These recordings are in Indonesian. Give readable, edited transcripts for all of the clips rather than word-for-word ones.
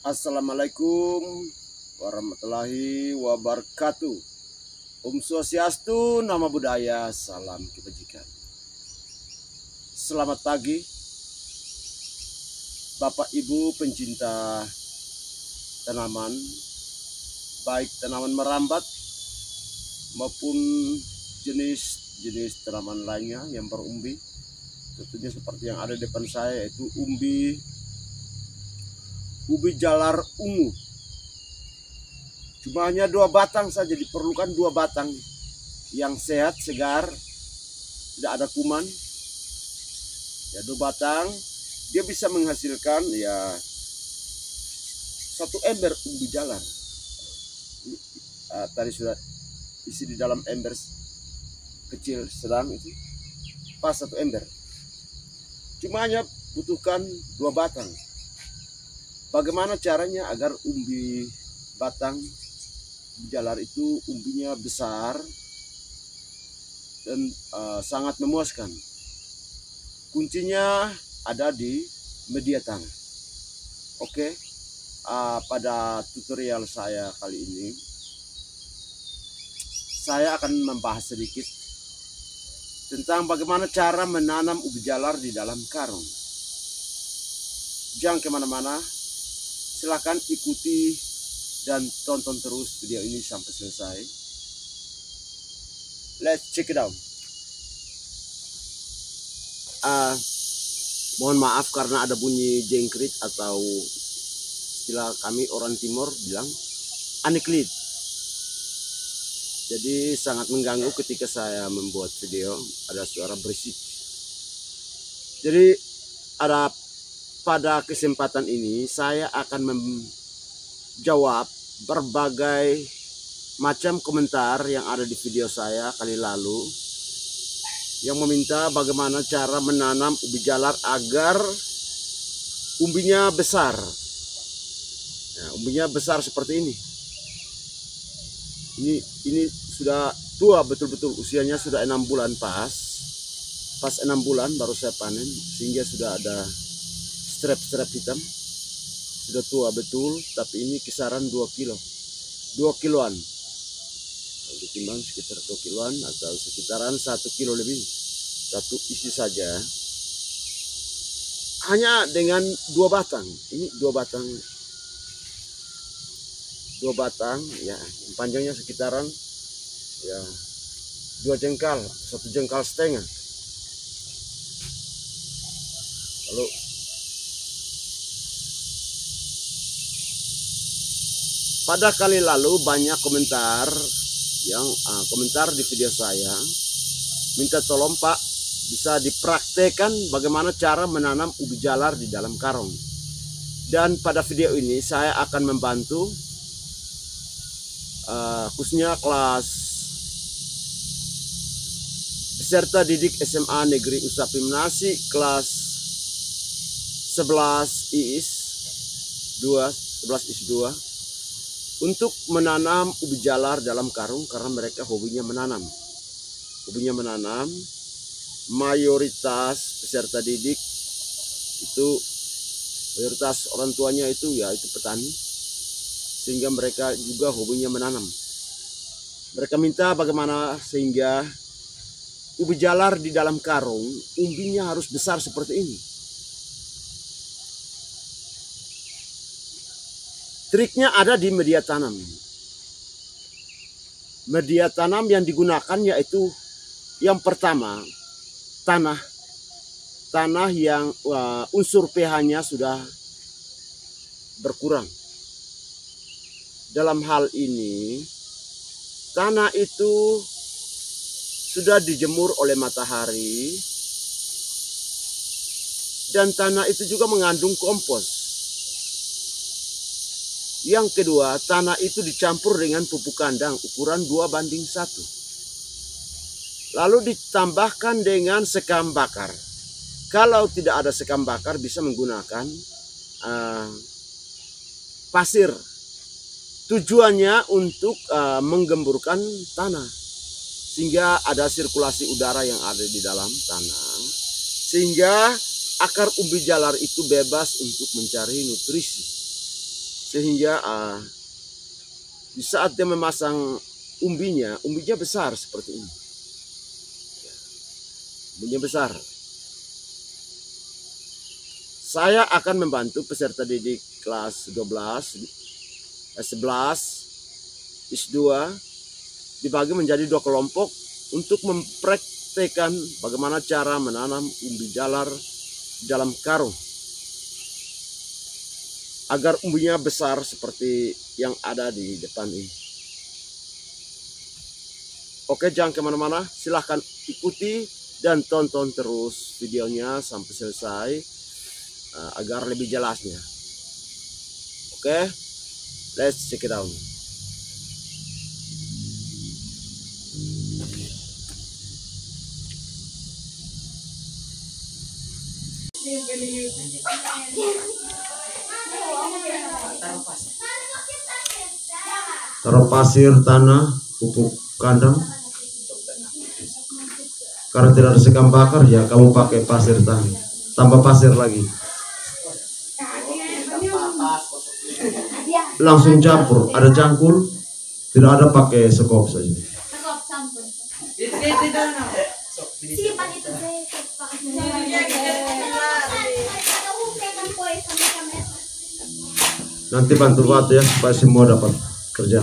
Assalamualaikum warahmatullahi wabarakatuh. Om Swastiastu, nama budaya, salam kebajikan. Selamat pagi Bapak Ibu pencinta tanaman, baik tanaman merambat maupun jenis-jenis tanaman lainnya yang berumbi. Tentunya seperti yang ada di depan saya, yaitu ubi jalar ungu. Cuma hanya 2 batang saja, diperlukan 2 batang yang sehat, segar, tidak ada kuman. Ya, 2 batang dia bisa menghasilkan ya 1 ember ubi jalar. Tadi sudah isi di dalam ember kecil sedang itu pas 1 ember. Cuma hanya butuhkan 2 batang. Bagaimana caranya agar umbi batang jalar itu umbinya besar dan sangat memuaskan? Kuncinya ada di media tanah. Oke, pada tutorial saya kali ini saya akan membahas sedikit tentang bagaimana cara menanam ubi jalar di dalam karung. Jangan kemana-mana, silahkan ikuti dan tonton terus video ini sampai selesai. Let's check it out. Mohon maaf karena ada bunyi jengkrik atau istilah kami orang timur bilang aniklit. Jadi sangat mengganggu ketika saya membuat video, ada suara berisik. Jadi pada kesempatan ini saya akan menjawab berbagai macam komentar yang ada di video saya kali lalu yang meminta bagaimana cara menanam ubi jalar agar umbinya besar. Nah, umbinya besar seperti ini. Ini sudah tua betul-betul, usianya sudah 6 bulan pas 6 bulan baru saya panen, sehingga sudah ada strap hitam, sudah tua betul, tapi ini kisaran 2 kiloan. Kalau ditimbang sekitar 2 kiloan atau sekitaran 1 kilo lebih, satu isi saja. Hanya dengan 2 batang. Ini 2 batang ya, panjangnya sekitaran ya 2 jengkal, 1 jengkal setengah. Lalu pada kali lalu banyak komentar di video saya minta tolong Pak, bisa dipraktekkan bagaimana cara menanam ubi jalar di dalam karung. Dan pada video ini saya akan membantu khususnya kelas peserta didik SMA Negeri Usapim Nasi kelas 11 IIS 2 untuk menanam ubi jalar dalam karung, karena mereka hobinya menanam. Mayoritas peserta didik itu, mayoritas orang tuanya itu petani, sehingga mereka juga hobinya menanam. Mereka minta bagaimana sehingga ubi jalar di dalam karung umbinya harus besar seperti ini. Triknya ada di media tanam. Media tanam yang digunakan yaitu yang pertama tanah yang unsur pH-nya sudah berkurang. Dalam hal ini tanah itu sudah dijemur oleh matahari dan tanah itu juga mengandung kompos. Yang kedua, tanah itu dicampur dengan pupuk kandang ukuran 2:1. Lalu ditambahkan dengan sekam bakar. Kalau tidak ada sekam bakar, bisa menggunakan pasir. Tujuannya untuk menggemburkan tanah, sehingga ada sirkulasi udara yang ada di dalam tanah, sehingga akar ubi jalar itu bebas untuk mencari nutrisi. sehingga di saat dia memasang umbinya besar seperti ini. Umbinya besar. Saya akan membantu peserta didik kelas 12, 11, IS2 dibagi menjadi 2 kelompok untuk mempraktekkan bagaimana cara menanam umbi jalar dalam karung agar umbinya besar seperti yang ada di depan ini. Oke, jangan kemana-mana, silahkan ikuti dan tonton terus videonya sampai selesai agar lebih jelasnya. Oke, let's check it out. Taruh pasir, tanah, pupuk kandang. Karena tidak ada sekam bakar, ya kamu pakai pasir tanah, tambah pasir lagi. Langsung campur, ada cangkul, tidak ada pakai sekop saja. Nanti bantu ya supaya semua dapat kerja.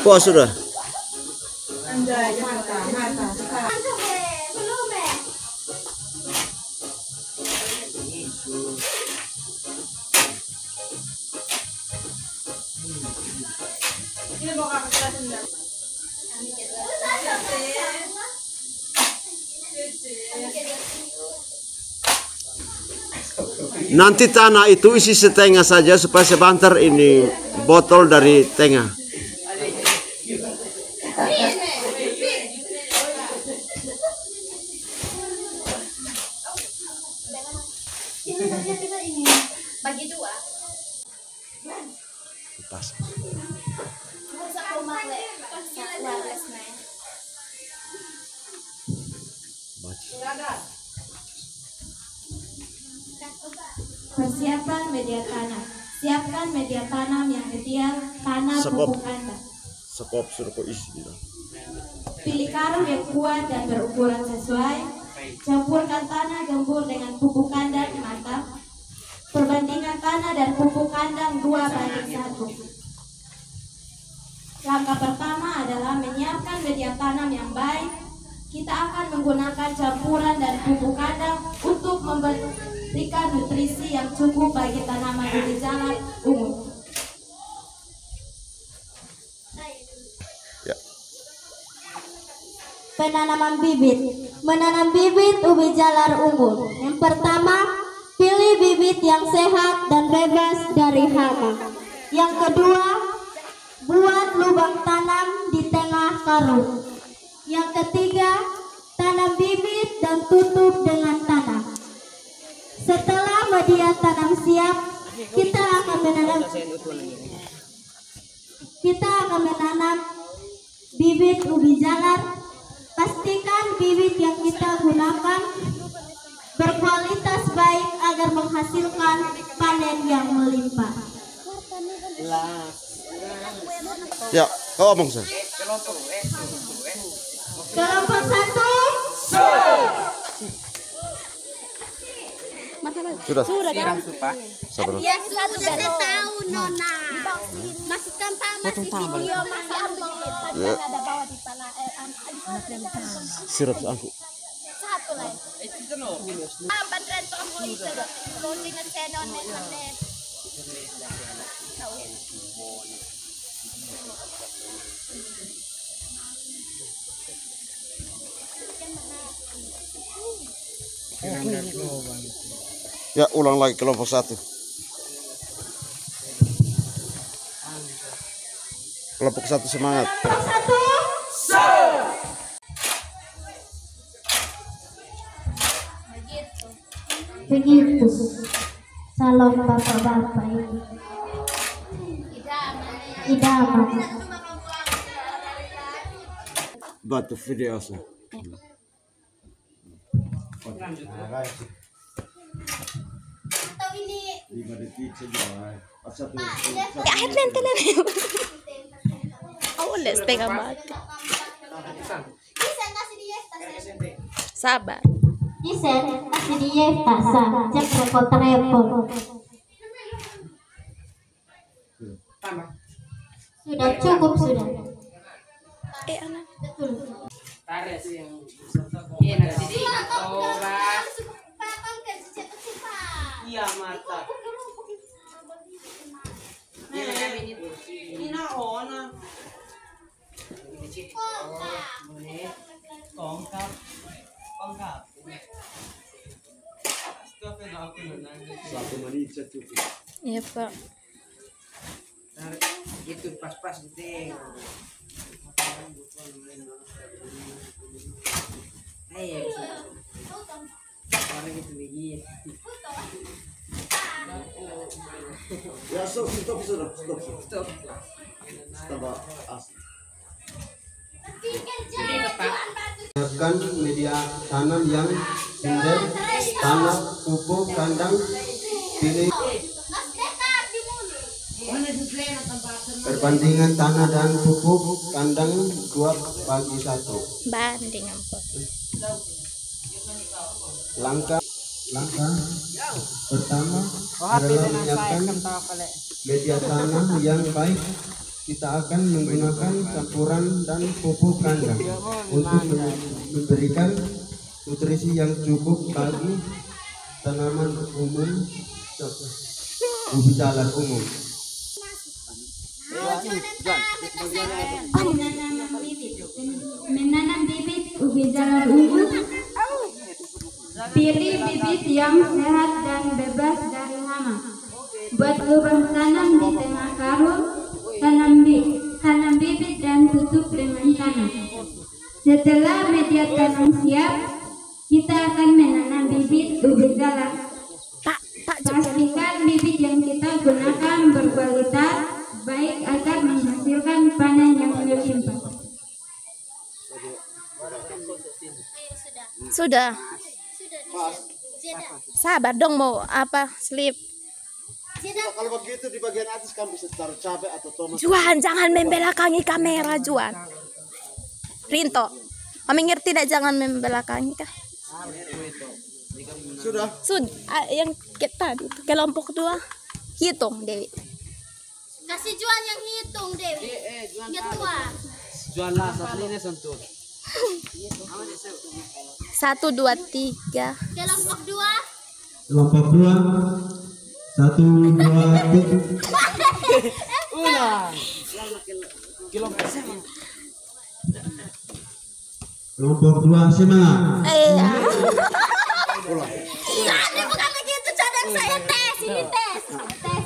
Puas sudah. Nanti tanah itu isi setengah saja supaya sebentar ini botol dari tengah. Bagi 2. Pas. Persiapan media tanam. Siapkan media tanam yang ideal, tanah pupuk kandang. Sekop sudah kau isi gitu. Pilih karung yang kuat dan berukuran sesuai. Campurkan tanah gembur dengan pupuk kandang mantap. Perbandingan tanah dan pupuk kandang 2:1. Langkah pertama adalah menyiapkan media tanam yang baik. Kita akan menggunakan campuran dan pupuk kandang untuk memberikan nutrisi yang cukup bagi tanaman ubi jalar ungu. Penanaman bibit. Menanam bibit ubi jalar unggul. Yang pertama, pilih bibit yang sehat dan bebas dari hama. Yang kedua, buat lubang tanam di tengah karung. Yang ketiga, tanam bibit dan tutup dengan tanah. Setelah media tanam siap, kita akan menanam bibit ubi jalar. Pastikan bibit yang kita gunakan berkualitas baik agar menghasilkan panen yang melimpah. Ya, kau omong sih. Kelompok 1. Sudah. Sabar. Ya, sudah tahu Nona. Masukkan tamat di video masih ada bawa di pala Sirup aku. satu lain. Bandren penghuni closing at senon net. Ya, ulang lagi kelompok 1. Kelompok 1 semangat. Begitu. Salam bapak-bapak ini. idaman. Batu video sa. 5 detik saja. Satu. Kahit mental na rin. Ulit, teka ba? Sabar. Isen, kasih dia tasa, cek repot-repot. Sudah cukup sudah. Anak. Betul. Tarik sih yang sini. Coba. Iya mata. Ini na ona. Kongkap. Satu menit cukup. Iya, Pak. Tarik gitu pas-pas gitu. Ayo. Orang gitu begini. Ya stop sudah. Stop. Tambah as. Gunakan media tanam yang sinden, tanah, pupuk, kandang, pilih perbandingan tanah dan pupuk kandang 2:1. Banding ampun. Langkah pertama adalah menyiapkan media tanah yang baik. Kita akan menggunakan campuran dan pupuk kandang untuk memberikan nutrisi yang cukup bagi tanaman umum ubi jalar umum. Menanam bibit ubi jalar unggul. Pilih bibit yang sehat dan bebas dari hama. Buat lubang tanam di tengah karung. Tanam bibit dan tutup dengan tanah. Setelah media tanam siap, kita akan menanam bibit ubi jalar. Pastikan bibit yang kita gunakan berkualitas baik agar menghasilkan panen yang melimpah. Sudah. Sabar dong, mau apa? Slip. Kalau begitu di bagian atas kan bisa taruh cabai atau tomat. Juan, jangan membelakangi kamera, Juan. Rinto, kami ngerti tidak jangan membelakangi kah? Sudah. Yang kita tadi kelompok 2 hitung, Dewi. Kasih Juan yang hitung, Dewi. Ketua. Jual lah satu ini sentuh. 1, 2, 3. Kelompok 2. Kelompok 2 1, 2, 3. Ulang. Kelompok 2 semangat. Iya. Ini bukan begitu, cadang saya tes. Ini tes. Tes.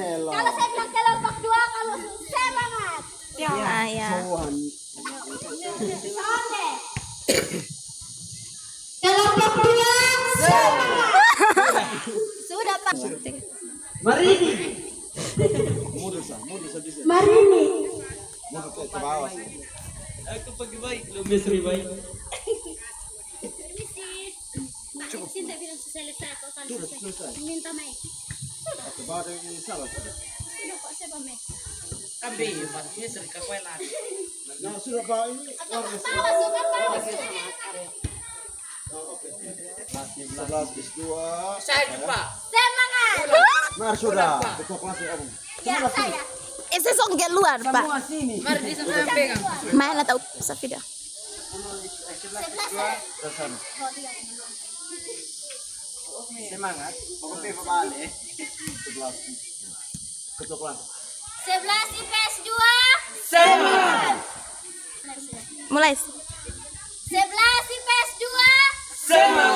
Kalau saya bilang kelompok 2, kalau semangat. Ya. Oke. Kelompok 2 semangat. Sudah, Pak. Mari. Mudah bisa. Mari nih. Mudah ke bawah. Aku pagi baik, lu misri baik. Cukup. Cinta bilang selesai kok kan selesai. Minta mic. Ke bawah ini salah. Sudah kok saya pamit. Kambi, ini sering kekuelan. Nah, sudah Pak ini. Oke. 11 bis 2. Saya jumpa. Semangat. Mari sudah. Ketua kelas ya, Om. Ya, saya. Ese song ke luar, Pak. Semua sini. Mari di sana pegang. Main atau Safida? 11 Ke sana. Semangat. Oke, kembali. 11. Ketua kelas. 11 IPS 2. Semangat. Mulai. 11 IPS 2. Semangat.